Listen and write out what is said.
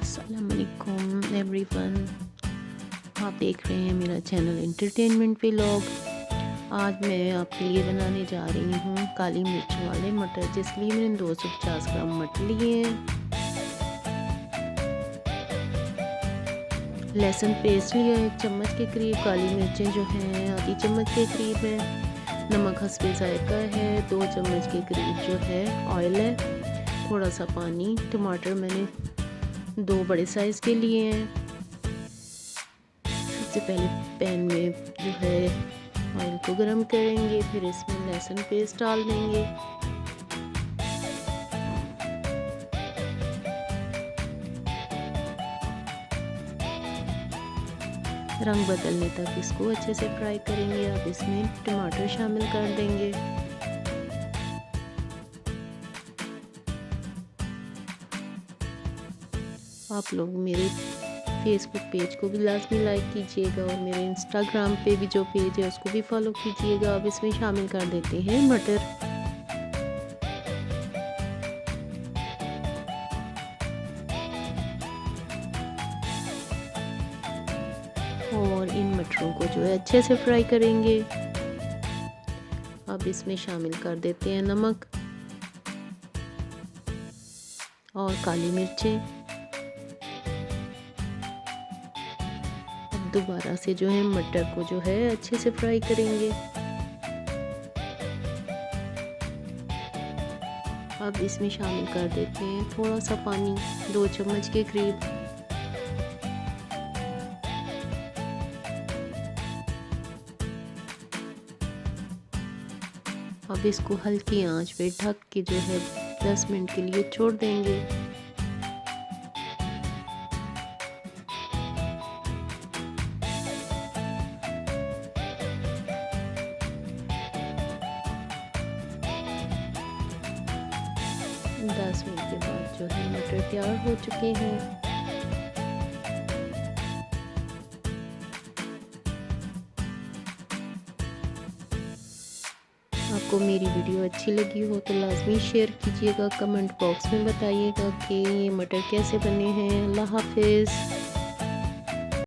अस्सलाम वालेकुम एवरीवन। आप देख रहे हैं मेरा चैनल एंटरटेनमेंट व्लॉग। आज मैं आपके लिए बनाने जा रही हूँ काली मिर्च वाले मटर, जिसके लिए मैंने 250 ग्राम मटर लिए हैं। लहसुन पेस्ट लिया 1 चम्मच के करीब, काली मिर्चें जो हैं आधी चम्मच के करीब हैं, नमक हस्बे जायका है, 2 चम्मच के करीब जो है ऑयल है, थोड़ा सा पानी। टमाटर मैंने 2 बड़े साइज़ के लिए हैं। सबसे पहले पैन में जो है ऑयल को गरम करेंगे, फिर इसमें लहसुन पेस्ट डाल देंगे। रंग बदलने तक इसको अच्छे से फ्राई करेंगे। अब इसमें टमाटर शामिल कर देंगे। आप लोग मेरे फेसबुक पेज को भी लाजमी लाइक कीजिएगा और मेरे इंस्टाग्राम पे भी जो पेज है उसको भी फॉलो कीजिएगा। अब इसमें शामिल कर देते हैं मटर। और इन मटरों को जो है अच्छे से फ्राई करेंगे। अब इसमें शामिल कर देते हैं नमक और काली मिर्चें। दोबारा से जो है मटर को जो है अच्छे से फ्राई करेंगे। अब इसमें शामिल कर देते हैं थोड़ा सा पानी, 2 चम्मच के करीब। अब इसको हल्की आंच पे ढक के जो है 10 मिनट के लिए छोड़ देंगे। दस मिनट के बाद जो है मटर तैयार हो चुके हैं। आपको मेरी वीडियो अच्छी लगी हो तो लाजमी शेयर कीजिएगा, कमेंट बॉक्स में बताइएगा कि ये मटर कैसे बने हैं। अल्लाह हाफिज़।